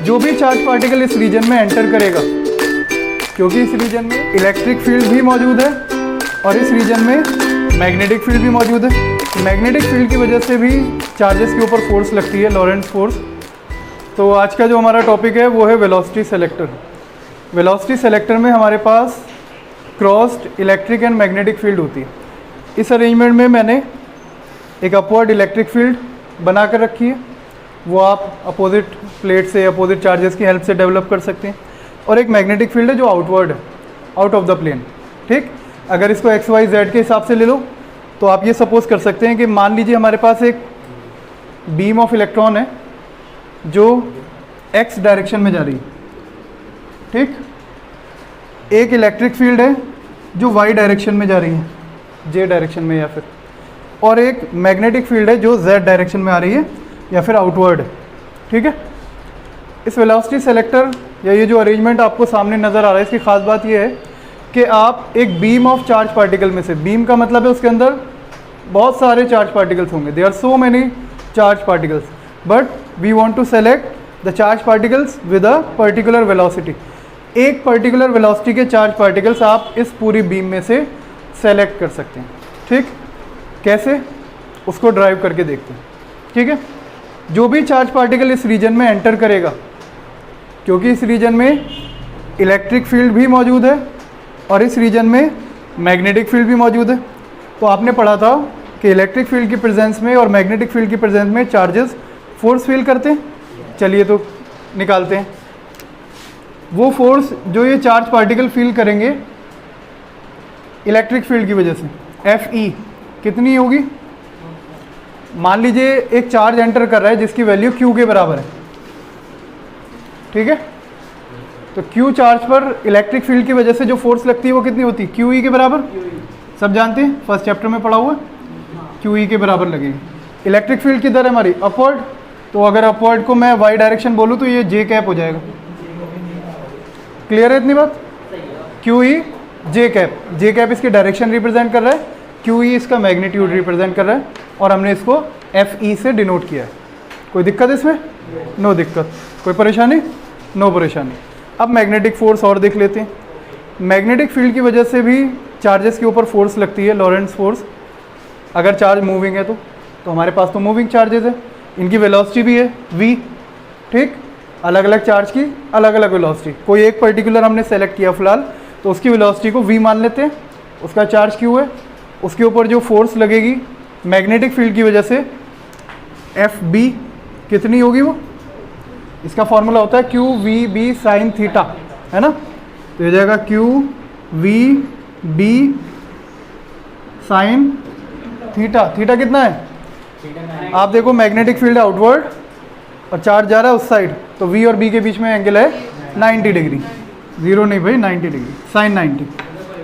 जो भी charge particle इस रीजन में एंटर करेगा, क्योंकि इस रीजन में इलेक्ट्रिक फील्ड भी मौजूद है और इस रीजन में मैग्नेटिक फील्ड भी मौजूद है। मैग्नेटिक फील्ड की वजह से भी चार्जेस के ऊपर फोर्स लगती है, लॉरेंट्ज फोर्स। तो आज का जो हमारा टॉपिक है वो है वेलोसिटी सेलेक्टर। वेलोसिटी सेलेक्टर में हमारे पास crossed electric and magnetic field होती है। इस अरेंजमेंट में मैंने एक अपवर्ड इलेक्ट्रिक फील्ड बना कर रखी है, वो आप अपोजिट प्लेट से अपोजिट चार्जेस की हेल्प से डेवलप कर सकते हैं। और एक मैग्नेटिक फील्ड है जो आउटवर्ड है, आउट ऑफ द प्लेन। ठीक, अगर इसको एक्स वाई जेड के हिसाब से ले लो तो आप ये सपोज कर सकते हैं कि मान लीजिए हमारे पास एक बीम ऑफ इलेक्ट्रॉन है जो एक्स डायरेक्शन में जा रही है। ठीक, एक इलेक्ट्रिक फील्ड है जो वाई डायरेक्शन में जा रही है, जे डायरेक्शन में या फिर, और एक मैग्नेटिक फील्ड है जो जेड डायरेक्शन में आ रही है या फिर आउटवर्ड है। ठीक है, इस वेलोसिटी सेलेक्टर या ये जो अरेंजमेंट आपको सामने नज़र आ रहा है, इसकी खास बात ये है कि आप एक बीम ऑफ चार्ज पार्टिकल में से, बीम का मतलब है उसके अंदर बहुत सारे चार्ज पार्टिकल्स होंगे, there are so many charge particles, but we want to select the charge particles with a particular velocity. एक पर्टिकुलर वेलोसिटी के चार्ज पार्टिकल्स आप इस पूरी बीम में से सेलेक्ट कर सकते हैं। ठीक, कैसे, उसको ड्राइव करके देखते हैं। ठीक है, जो भी चार्ज पार्टिकल इस रीजन में एंटर करेगा, क्योंकि इस रीजन में इलेक्ट्रिक फील्ड भी मौजूद है और इस रीजन में मैग्नेटिक फील्ड भी मौजूद है। तो आपने पढ़ा था कि इलेक्ट्रिक फील्ड की प्रेजेंस में और मैग्नेटिक फील्ड की प्रेजेंस में चार्जेस फोर्स फील करते हैं। चलिए तो निकालते हैं। वो फोर्स जो ये चार्ज पार्टिकल फील करेंगे इलेक्ट्रिक फील्ड की वजह से, एफ ई कितनी होगी? मान लीजिए एक चार्ज एंटर कर रहा है जिसकी वैल्यू क्यू के बराबर है। ठीक है, तो क्यू चार्ज पर इलेक्ट्रिक फील्ड की वजह से जो फोर्स लगती है वो कितनी होती है? क्यू ई के बराबर। सब जानते हैं, फर्स्ट चैप्टर में पढ़ा हुआ, क्यू ई के बराबर लगेगी। इलेक्ट्रिक फील्ड किधर है हमारी? अपवर्ड। तो अगर अपवर्ड को मैं वाई डायरेक्शन बोलूँ तो ये जे कैप हो जाएगा। क्लियर है इतनी बात? क्यू ई जे कैप, जे कैप इसकी डायरेक्शन रिप्रेजेंट कर रहा है, क्यू ई इसका मैग्नीट्यूड रिप्रेजेंट कर रहा है, और हमने इसको एफ ई से डिनोट किया है। कोई दिक्कत इसमें? नो दिक्कत। कोई परेशानी? नो परेशानी। अब मैग्नेटिक फोर्स और देख लेते हैं। मैग्नेटिक फील्ड की वजह से भी चार्जेस के ऊपर फोर्स लगती है, लॉरेंट्ज फोर्स। अगर चार्ज मूविंग है तो हमारे पास तो मूविंग चार्जेस है, इनकी वेलोसिटी भी है v। ठीक, अलग अलग चार्ज की अलग अलग वेलोसिटी। कोई एक पर्टिकुलर हमने सेलेक्ट किया फिलहाल, तो उसकी वेलोसिटी को v मान लेते हैं, उसका चार्ज q है, उसके ऊपर जो फोर्स लगेगी मैग्नेटिक फील्ड की वजह से एफ बी कितनी होगी? वो इसका फॉर्मूला होता है Q V B sine theta, है ना? तो ये जाएगा Q V B sine theta. Theta कितना है? आप देखो, मैग्नेटिक फील्ड है आउटवर्ड और चार्ज जा रहा है उस साइड, तो v और b के बीच में एंगल है 90 डिग्री। जीरो नहीं भाई, 90 डिग्री, साइन 90।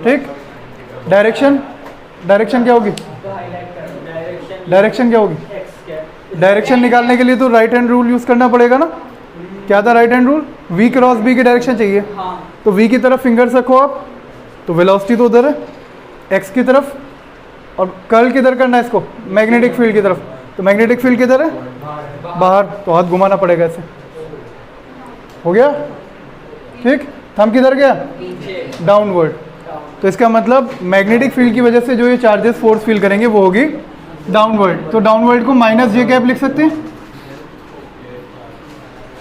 ठीक, डायरेक्शन, डायरेक्शन क्या होगी? डायरेक्शन क्या होगी? डायरेक्शन निकालने के लिए तो राइट हैंड रूल यूज़ करना पड़ेगा ना। क्या था right hand rule? v cross b की डायरेक्शन चाहिए, तो v की तरफ फिंगर्स रखो आप, तो वेलोसिटी तो उधर है x की तरफ, और कर्ल किधर करना है इसको? मैग्नेटिक फील्ड की तरफ। तो मैग्नेटिक फील्ड किधर है? बाहर, तो हाथ घुमाना पड़ेगा ऐसे। हो गया? ठीक, थंब किधर गया? डाउनवर्ड। तो इसका मतलब मैग्नेटिक फील्ड की वजह से जो ये चार्जेस फोर्स फील करेंगे वो होगी डाउनवर्ड। तो डाउनवर्ड को माइनस जे कैप लिख सकते हैं।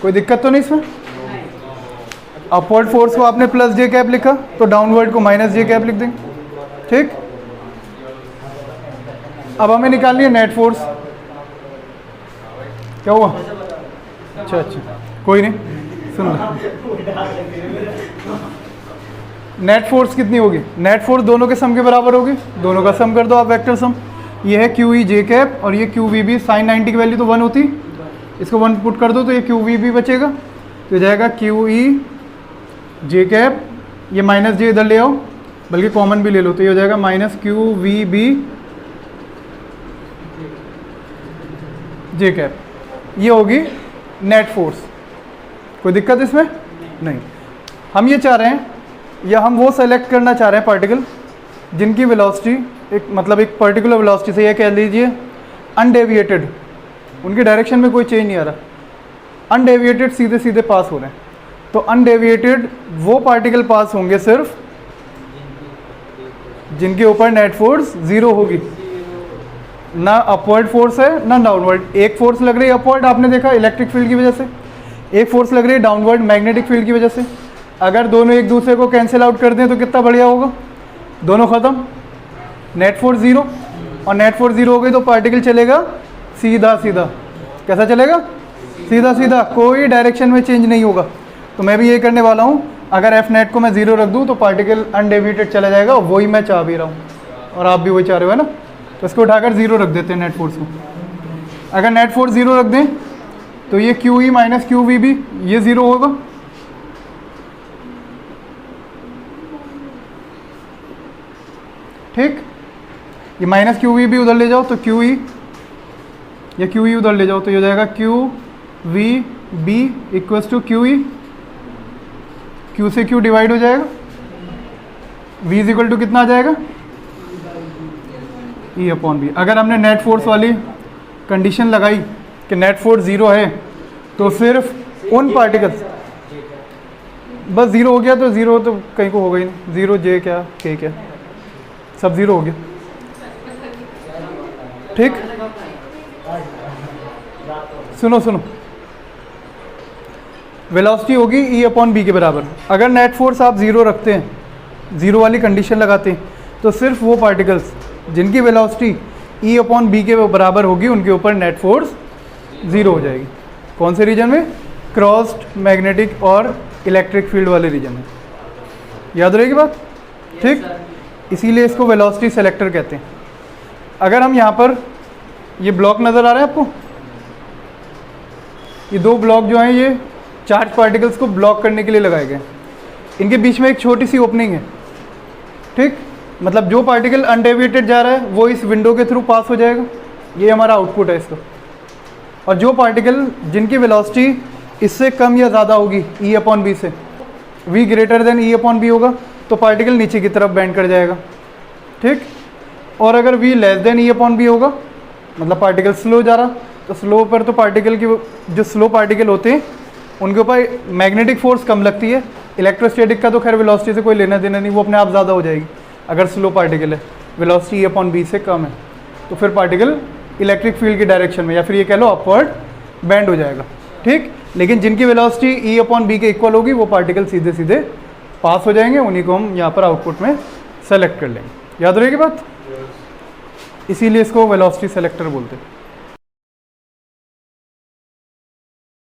कोई दिक्कत तो नहीं इसमें? अपवर्ड फोर्स को आपने प्लस जे कैप लिखा, तो डाउनवर्ड को माइनस जे कैप लिख देंगे। ठीक, अब हमें निकालनी है नेट फोर्स। क्या हुआ? अच्छा, कोई नहीं, सुन लो। नेट फोर्स कितनी होगी? नेट फोर्स दोनों के सम के बराबर होगी, दोनों का सम कर दो आप, वेक्टर सम। ये है क्यू ई जे कैप और ये क्यू वी बी, साइन 90 की वैल्यू तो 1 होती, इसको 1 पुट कर दो तो ये क्यू वी बी बचेगा, तो ये जाएगा क्यू ई जे कैप, ये माइनस जे इधर ले आओ, बल्कि कॉमन भी ले लो, तो ये हो जाएगा minus Q V B J cap. ये होगी नेट फोर्स। कोई दिक्कत इसमें? नहीं। हम ये चाह रहे हैं, या हम वो सेलेक्ट करना चाह रहे हैं पार्टिकल जिनकी वेलोसिटी एक मतलब एक पर्टिकुलर वेलोसिटी से, ये कह लीजिए अनडेविएटेड, उनकी डायरेक्शन में कोई चेंज नहीं आ रहा। अनडेविएटेड सीधे सीधे पास हो रहे हैं। तो अनडेविएटेड वो पार्टिकल पास होंगे सिर्फ जिनके ऊपर नेट फोर्स 0 होगी, ना अपवर्ड फोर्स है ना डाउनवर्ड। एक फोर्स लग रही है अपवर्ड, आपने देखा इलेक्ट्रिक फील्ड की वजह से, एक फोर्स लग रही है डाउनवर्ड मैग्नेटिक फील्ड की वजह से। अगर दोनों एक दूसरे को कैंसिल आउट कर दें तो कितना बढ़िया होगा, दोनों ख़त्म, नेट फोर्स 0, और नेट फोर्स 0 हो गई तो पार्टिकल चलेगा सीधा सीधा। कैसा चलेगा? सीधा सीधा, कोई डायरेक्शन में चेंज नहीं होगा। तो मैं भी ये करने वाला हूँ, अगर एफ नेट को मैं 0 रख दूँ तो पार्टिकल अनडेविएटेड चला जाएगा, वही मैं चाह भी रहा हूँ और आप भी वही चाह रहे हो, है ना। तो इसको उठाकर 0 रख देते हैं नेट फोर्स को। अगर नेट फोर्स 0 रख दें तो ये Q E minus Q V भी ये 0 होगा। ठीक, ये माइनस क्यू वी भी उधर ले जाओ तो क्यू ई, या क्यू ई उधर ले जाओ तो ये हो जाएगा Q V B equals to Q E, Q से क्यू डिवाइड हो जाएगा, v इज इक्वल टू कितना आ जाएगा, ई अपॉन बी। अगर हमने नेट फोर्स वाली कंडीशन लगाई कि नेट फोर्स 0 है तो सिर्फ उन पार्टिकल्स, बस 0 हो गया तो 0 तो कहीं को होगा ही नहीं, 0 जे क्या के क्या सब 0 हो गया। ठीक, सुनो सुनो, वेलोसिटी होगी ई अपॉन बी के बराबर। अगर नेट फोर्स आप 0 रखते हैं, 0 वाली कंडीशन लगाते हैं, तो सिर्फ वो पार्टिकल्स जिनकी वेलोसिटी ई अपॉन बी के बराबर होगी उनके ऊपर नेट फोर्स 0 हो जाएगी। कौन से रीजन में? क्रॉस्ड मैग्नेटिक और इलेक्ट्रिक फील्ड वाले रीजन में। याद रहेगी बात? ठीक, इसीलिए इसको वेलोसिटी सेलेक्टर कहते हैं। अगर हम यहाँ पर ये ब्लॉक नज़र आ रहा है आपको, ये 2 ब्लॉक जो हैं ये चार्ज पार्टिकल्स को ब्लॉक करने के लिए लगाए गए। इनके बीच में एक छोटी सी ओपनिंग है। ठीक, मतलब जो पार्टिकल अनडेविएटेड जा रहा है वो इस विंडो के थ्रू पास हो जाएगा, ये हमारा आउटपुट है इसका। और जो पार्टिकल जिनकी वेलोसिटी इससे कम या ज़्यादा होगी ई अपॉन बी से, v greater than E upon B होगा तो पार्टिकल नीचे की तरफ बेंड कर जाएगा। ठीक, और अगर v less than E upon B होगा, मतलब पार्टिकल स्लो जा रहा, तो स्लो पर तो पार्टिकल की जो स्लो पार्टिकल होते हैं उनके ऊपर मैग्नेटिक फोर्स कम लगती है। इलेक्ट्रोस्टैटिक का तो खैर वेलोसिटी से कोई लेना देना नहीं, वो अपने आप ज़्यादा हो जाएगी। अगर स्लो पार्टिकल है, वेलोसिटी ई अपॉन बी से कम है, तो फिर पार्टिकल इलेक्ट्रिक फील्ड की डायरेक्शन में, या फिर ये कह लो अपवर्ड बेंड हो जाएगा। ठीक, लेकिन जिनकी वेलोसिटी ई अपॉन बी के इक्वल होगी वो पार्टिकल सीधे सीधे पास हो जाएंगे, उन्हीं को हम यहाँ पर आउटपुट में सेलेक्ट कर लेंगे। याद रहेगी बात? इसीलिए इसको वेलोसिटी सेलेक्टर बोलते हैं।